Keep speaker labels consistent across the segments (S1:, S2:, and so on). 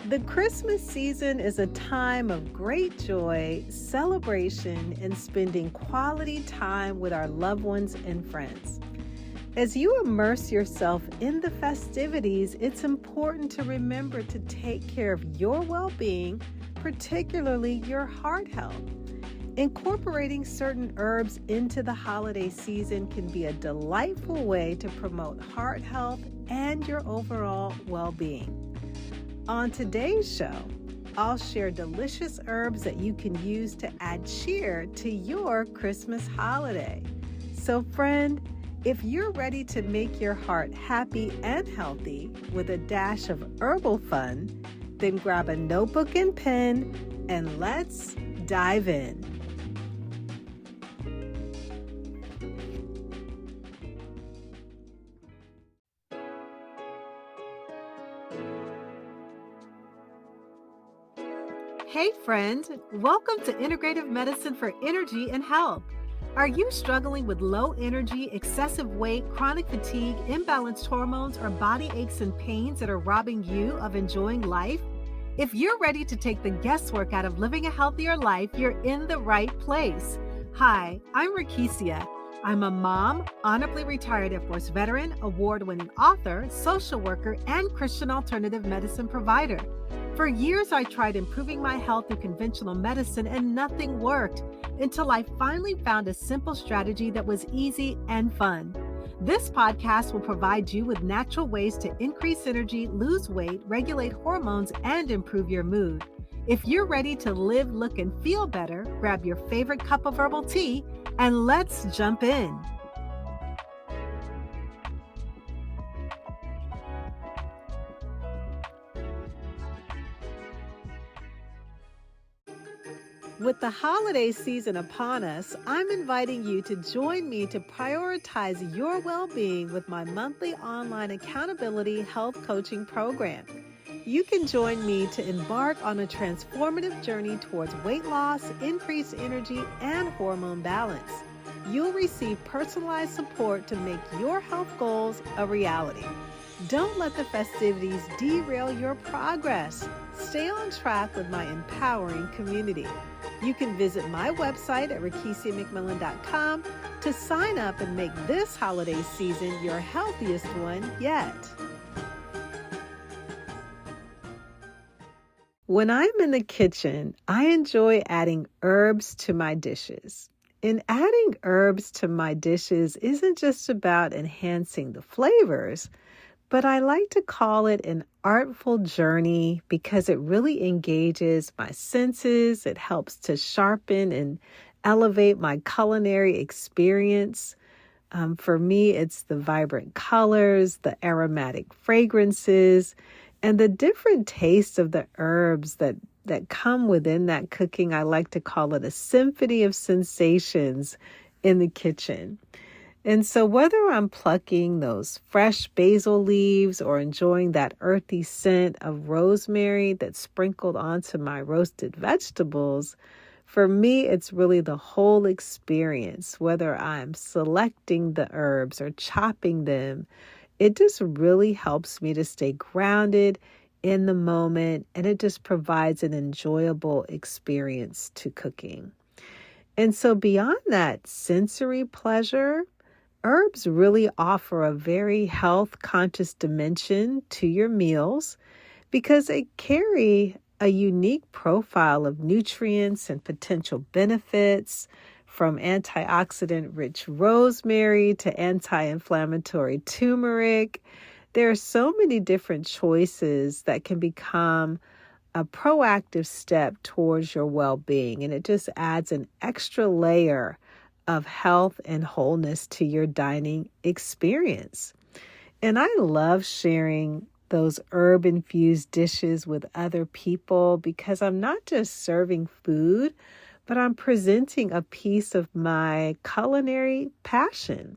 S1: The Christmas season is a time of great joy, celebration, and spending quality time with our loved ones and friends. As you immerse yourself in the festivities, it's important to remember to take care of your well-being, particularly your heart health. Incorporating certain herbs into the holiday season can be a delightful way to promote heart health and your overall well-being. On today's show, I'll share delicious herbs that you can use to add cheer to your Christmas holiday. So friend, if you're ready to make your heart happy and healthy with a dash of herbal fun, then grab a notebook and pen and let's dive in. Hey friend, welcome to Integrative Medicine for Energy and Health. Are you struggling with low energy, excessive weight, chronic fatigue, imbalanced hormones, or body aches and pains that are robbing you of enjoying life? If you're ready to take the guesswork out of living a healthier life, you're in the right place. Hi, I'm Rekishia. I'm a mom, honorably retired Air Force veteran, award-winning author, social worker, and Christian alternative medicine provider. For years, I tried improving my health through conventional medicine and nothing worked until I finally found a simple strategy that was easy and fun. This podcast will provide you with natural ways to increase energy, lose weight, regulate hormones, and improve your mood. If you're ready to live, look, and feel better, grab your favorite cup of herbal tea and let's jump in. With the holiday season upon us, I'm inviting you to join me to prioritize your well-being with my monthly online accountability health coaching program. You can join me to embark on a transformative journey towards weight loss, increased energy, and hormone balance. You'll receive personalized support to make your health goals a reality. Don't let the festivities derail your progress. Stay on track with my empowering community. You can visit my website at rekishiamcmillan.com to sign up and make this holiday season your healthiest one yet. When I'm in the kitchen, I enjoy adding herbs to my dishes. And adding herbs to my dishes isn't just about enhancing the flavors, but I like to call it an artful journey because it really engages my senses. It helps to sharpen and elevate my culinary experience. For me, it's the vibrant colors, the aromatic fragrances, and the different tastes of the herbs that come within that cooking. I like to call it a symphony of sensations in the kitchen. And so whether I'm plucking those fresh basil leaves or enjoying that earthy scent of rosemary that's sprinkled onto my roasted vegetables, for me, it's really the whole experience. Whether I'm selecting the herbs or chopping them, it just really helps me to stay grounded in the moment, and it just provides an enjoyable experience to cooking. And so beyond that sensory pleasure, herbs really offer a very health-conscious dimension to your meals because they carry a unique profile of nutrients and potential benefits, from antioxidant-rich rosemary to anti-inflammatory turmeric. There are so many different choices that can become a proactive step towards your well-being, and it just adds an extra layer of health and wholeness to your dining experience. And I love sharing those herb-infused dishes with other people because I'm not just serving food, but I'm presenting a piece of my culinary passion.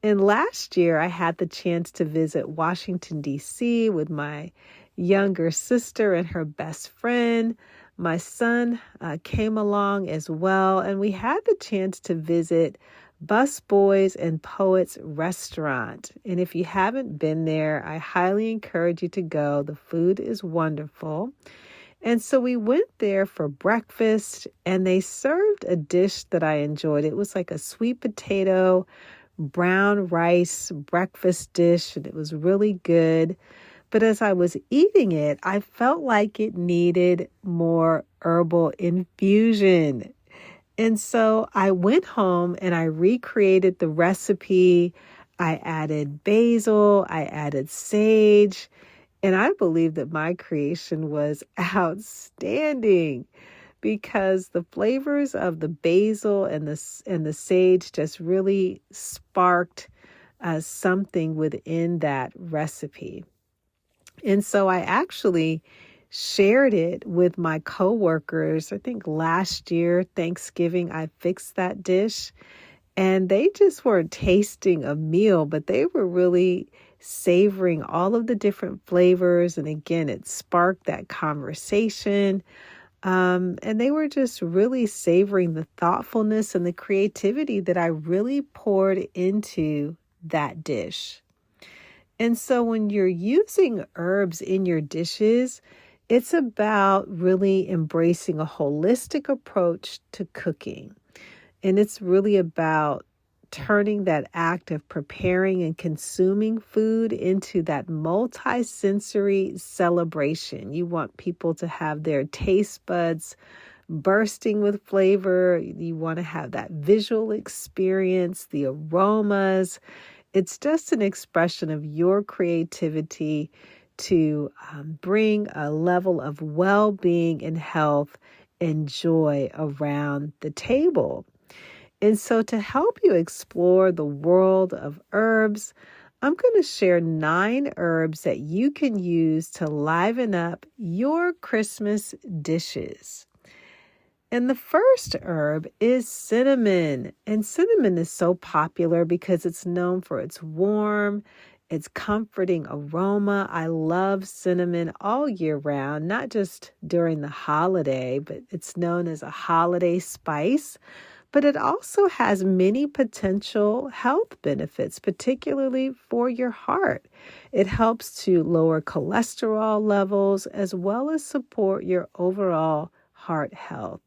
S1: And last year, I had the chance to visit Washington, D.C. with my younger sister and her best friend. My son came along as well, and we had the chance to visit Busboys and Poets Restaurant. And if you haven't been there, I highly encourage you to go. The food is wonderful. And so we went there for breakfast, and they served a dish that I enjoyed. It was like a sweet potato, brown rice breakfast dish, and it was really good. But as I was eating it, I felt like it needed more herbal infusion. And so I went home and I recreated the recipe. I added basil, I added sage, and I believe that my creation was outstanding because the flavors of the basil and the sage just really sparked something within that recipe. And so I actually shared it with my coworkers. I think last year, Thanksgiving, I fixed that dish, and they just weren't tasting a meal, but they were really savoring all of the different flavors. And again, it sparked that conversation. And they were just really savoring the thoughtfulness and the creativity that I really poured into that dish. And so when you're using herbs in your dishes, it's about really embracing a holistic approach to cooking. And it's really about turning that act of preparing and consuming food into that multi-sensory celebration. You want people to have their taste buds bursting with flavor. You want to have that visual experience, the aromas. It's just an expression of your creativity to bring a level of well-being and health and joy around the table. And so to help you explore the world of herbs, I'm going to share 9 herbs that you can use to liven up your Christmas dishes. And the first herb is cinnamon. And cinnamon is so popular because it's known for its warm, its comforting aroma. I love cinnamon all year round, not just during the holiday, but it's known as a holiday spice. But it also has many potential health benefits, particularly for your heart. It helps to lower cholesterol levels as well as support your overall heart health.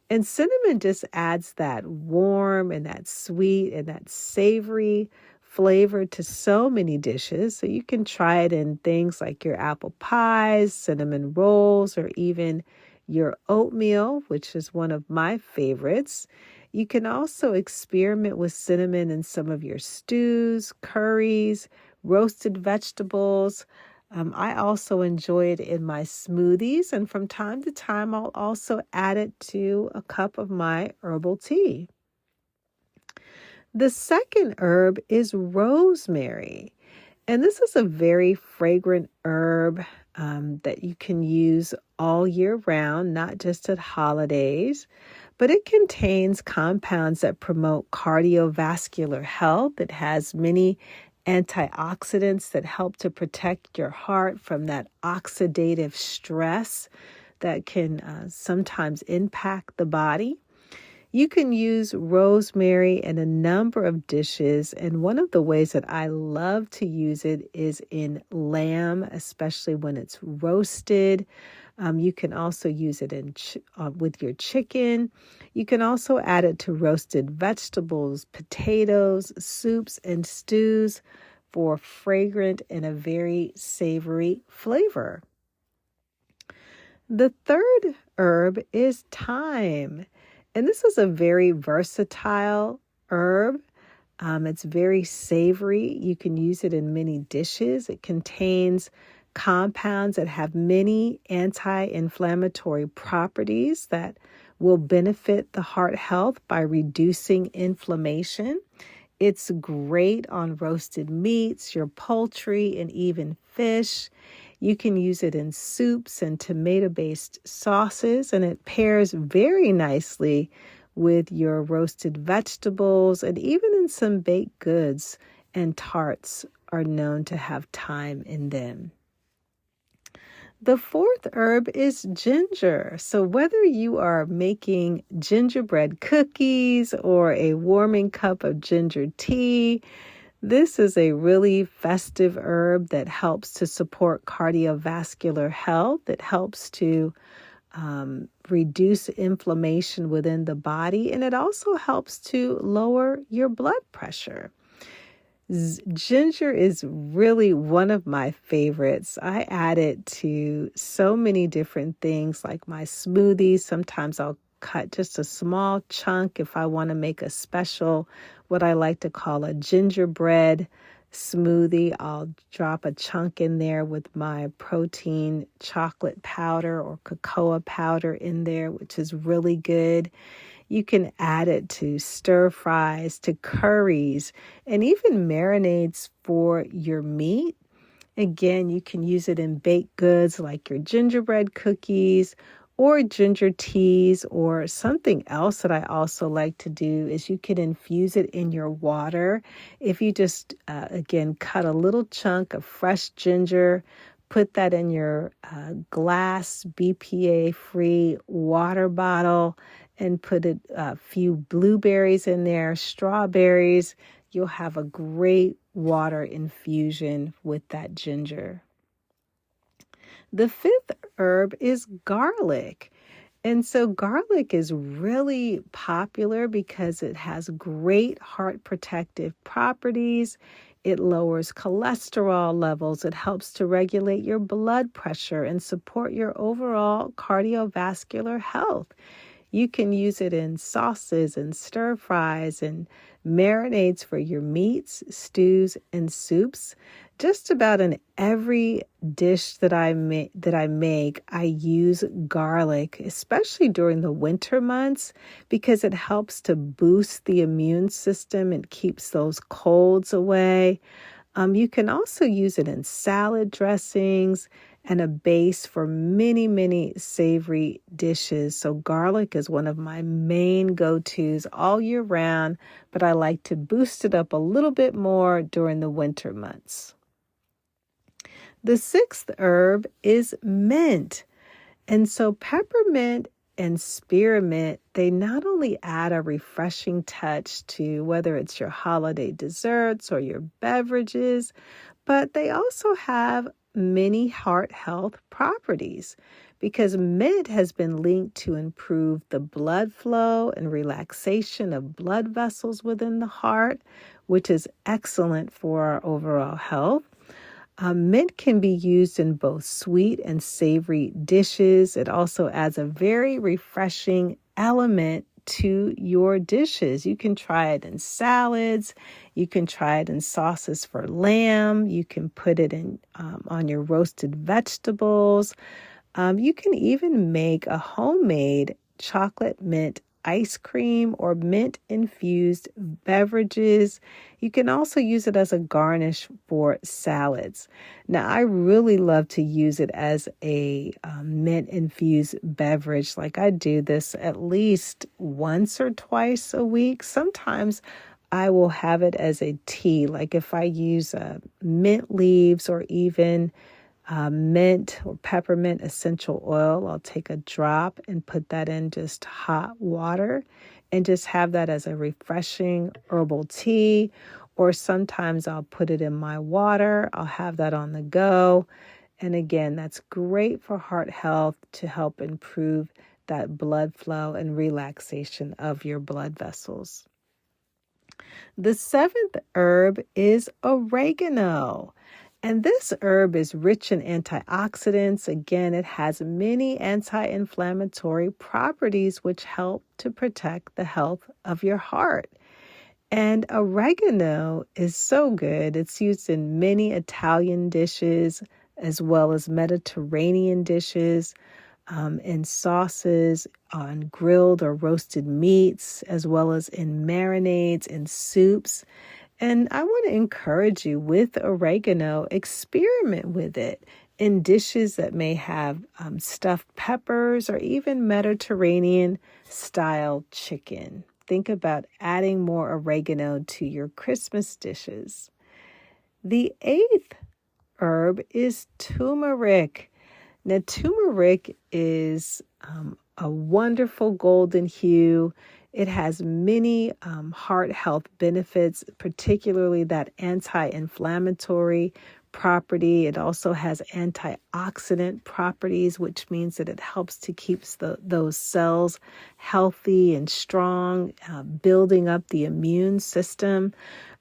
S1: And cinnamon just adds that warm and that sweet and that savory flavor to so many dishes. So you can try it in things like your apple pies, cinnamon rolls, or even your oatmeal, which is one of my favorites. You can also experiment with cinnamon in some of your stews, curries, roasted vegetables. I also enjoy it in my smoothies, and from time to time, I'll also add it to a cup of my herbal tea. The second herb is rosemary, and this is a very fragrant herb that you can use all year round, not just at holidays, but it contains compounds that promote cardiovascular health. It has many antioxidants that help to protect your heart from that oxidative stress that can sometimes impact the body. You can use rosemary in a number of dishes, and one of the ways that I love to use it is in lamb, especially when it's roasted. You can also use it with your chicken. You can also add it to roasted vegetables, potatoes, soups, and stews for fragrant and a very savory flavor. The third herb is thyme, and this is a very versatile herb. It's very savory. You can use it in many dishes. It contains compounds that have many anti-inflammatory properties that will benefit the heart health by reducing inflammation. It's great on roasted meats, your poultry, and even fish. You can use it in soups and tomato-based sauces, and it pairs very nicely with your roasted vegetables, and even in some baked goods and tarts are known to have thyme in them. The fourth herb is ginger. So whether you are making gingerbread cookies or a warming cup of ginger tea, this is a really festive herb that helps to support cardiovascular health. It helps to reduce inflammation within the body, and it also helps to lower your blood pressure. Ginger is really one of my favorites. I add it to so many different things like my smoothies. Sometimes I'll cut just a small chunk if I want to make a special, what I like to call a gingerbread smoothie. I'll drop a chunk in there with my protein chocolate powder or cocoa powder in there, which is really good. You can add it to stir fries, to curries, and even marinades for your meat. Again, you can use it in baked goods like your gingerbread cookies or ginger teas, or something else that I also like to do is you can infuse it in your water. If you just, again, cut a little chunk of fresh ginger, put that in your glass BPA-free water bottle, and put a few blueberries in there, strawberries, you'll have a great water infusion with that ginger. The fifth herb is garlic. And so garlic is really popular because it has great heart protective properties. It lowers cholesterol levels. It helps to regulate your blood pressure and support your overall cardiovascular health. You can use it in sauces and stir fries and marinades for your meats, stews, and soups. Just about in every dish that I make, I use garlic, especially during the winter months, because it helps to boost the immune system and keeps those colds away. You can also use it in salad dressings and a base for many, many savory dishes. So garlic is one of my main go-tos all year round, but I like to boost it up a little bit more during the winter months. The sixth herb is mint. And so peppermint and spearmint, they not only add a refreshing touch to whether it's your holiday desserts or your beverages, but they also have many heart health properties because mint has been linked to improve the blood flow and relaxation of blood vessels within the heart, which is excellent for our overall health. Mint can be used in both sweet and savory dishes. It also adds a very refreshing element to your dishes. You can try it in salads. You can try it in sauces for lamb. You can put it in on your roasted vegetables. You can even make a homemade chocolate mint ice cream or mint-infused beverages. You can also use it as a garnish for salads. Now, I really love to use it as a mint-infused beverage. Like I do this at least once or twice a week. Sometimes I will have it as a tea, like if I use mint leaves or even mint or peppermint essential oil. I'll take a drop and put that in just hot water and just have that as a refreshing herbal tea. Or sometimes I'll put it in my water. I'll have that on the go. And again, that's great for heart health to help improve that blood flow and relaxation of your blood vessels. The seventh herb is oregano. And this herb is rich in antioxidants. Again, it has many anti-inflammatory properties which help to protect the health of your heart. And oregano is so good. It's used in many Italian dishes as well as Mediterranean dishes, in sauces, on grilled or roasted meats, as well as in marinades and soups. And I want to encourage you with oregano, experiment with it in dishes that may have stuffed peppers or even Mediterranean style chicken. Think about adding more oregano to your Christmas dishes. The eighth herb is turmeric. Now, turmeric is a wonderful golden hue. It has many heart health benefits, particularly that anti-inflammatory property. It also has antioxidant properties, which means that it helps to keep those cells healthy and strong, building up the immune system.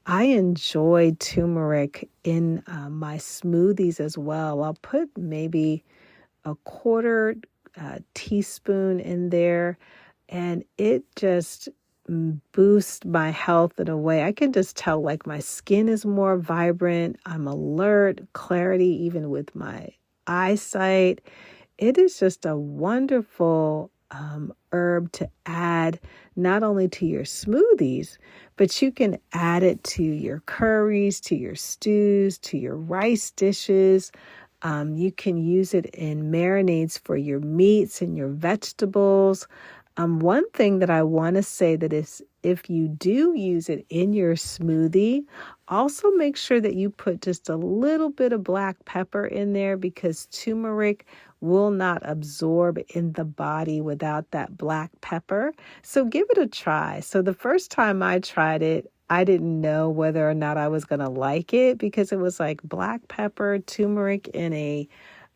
S1: I enjoy turmeric in my smoothies as well. I'll put maybe a quarter teaspoon in there, and it just boosts my health in a way. I can just tell like my skin is more vibrant. I'm alert, clarity even with my eyesight. It is just a wonderful herb to add not only to your smoothies, but you can add it to your curries, to your stews, to your rice dishes. You can use it in marinades for your meats and your vegetables. One thing that I want to say that is if you do use it in your smoothie, also make sure that you put just a little bit of black pepper in there because turmeric will not absorb in the body without that black pepper. So give it a try. So the first time I tried it, I didn't know whether or not I was going to like it because it was like black pepper, turmeric in a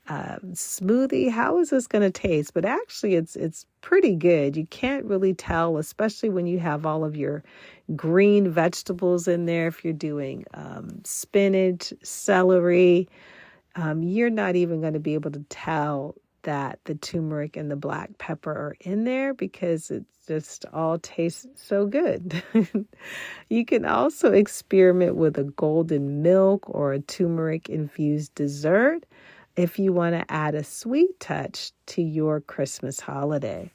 S1: smoothie. How is this going to taste? But actually, it's pretty good. You can't really tell, especially when you have all of your green vegetables in there. If you're doing spinach, celery, you're not even going to be able to tell that the turmeric and the black pepper are in there because it just all tastes so good. You can also experiment with a golden milk or a turmeric infused dessert if you want to add a sweet touch to your Christmas holiday.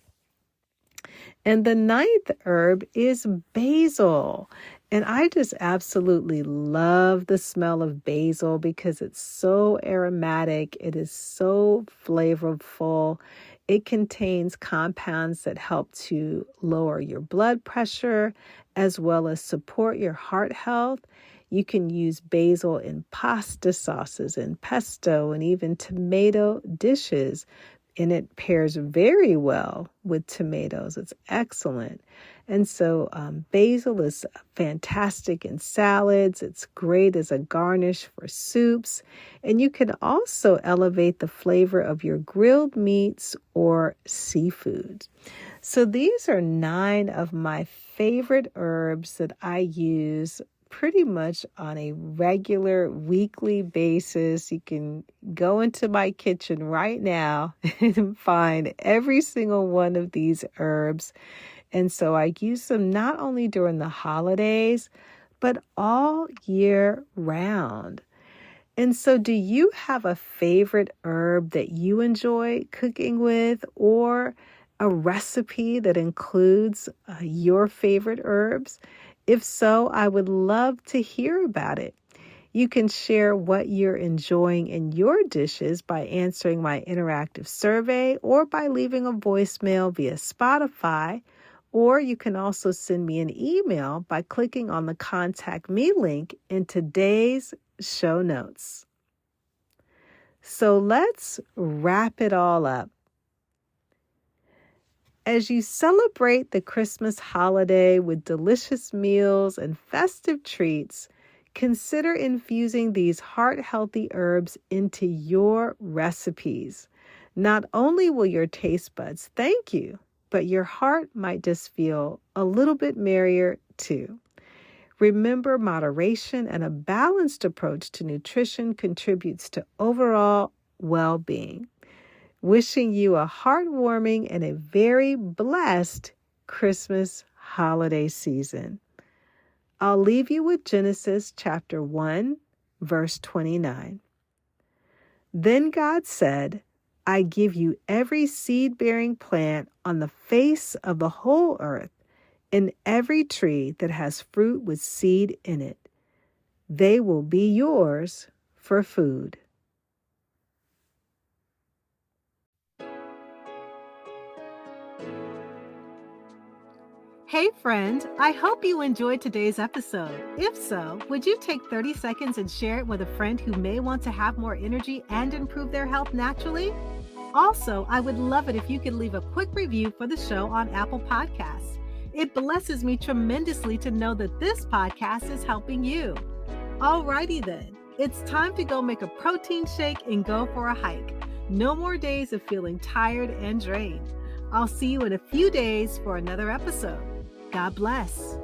S1: And the ninth herb is basil. And I just absolutely love the smell of basil because it's so aromatic. It is so flavorful. It contains compounds that help to lower your blood pressure as well as support your heart health. You can use basil in pasta sauces and pesto and even tomato dishes. And it pairs very well with tomatoes. It's excellent. And so basil is fantastic in salads. It's great as a garnish for soups. And you can also elevate the flavor of your grilled meats or seafood. So these are 9 of my favorite herbs that I use pretty much on a regular weekly basis. You can go into my kitchen right now and find every single one of these herbs. And so I use them not only during the holidays, but all year round. And so do you have a favorite herb that you enjoy cooking with or a recipe that includes your favorite herbs? If so, I would love to hear about it. You can share what you're enjoying in your dishes by answering my interactive survey or by leaving a voicemail via Spotify. Or you can also send me an email by clicking on the Contact Me link in today's show notes. So let's wrap it all up. As you celebrate the Christmas holiday with delicious meals and festive treats, consider infusing these heart-healthy herbs into your recipes. Not only will your taste buds thank you, but your heart might just feel a little bit merrier too. Remember, moderation and a balanced approach to nutrition contributes to overall well-being. Wishing you a heartwarming and a very blessed Christmas holiday season. I'll leave you with Genesis chapter 1, verse 29. Then God said, I give you every seed-bearing plant on the face of the whole earth, and every tree that has fruit with seed in it. They will be yours for food. Hey friend, I hope you enjoyed today's episode. If so, would you take 30 seconds and share it with a friend who may want to have more energy and improve their health naturally? Also, I would love it if you could leave a quick review for the show on Apple Podcasts. It blesses me tremendously to know that this podcast is helping you. Alrighty then, it's time to go make a protein shake and go for a hike. No more days of feeling tired and drained. I'll see you in a few days for another episode. God bless.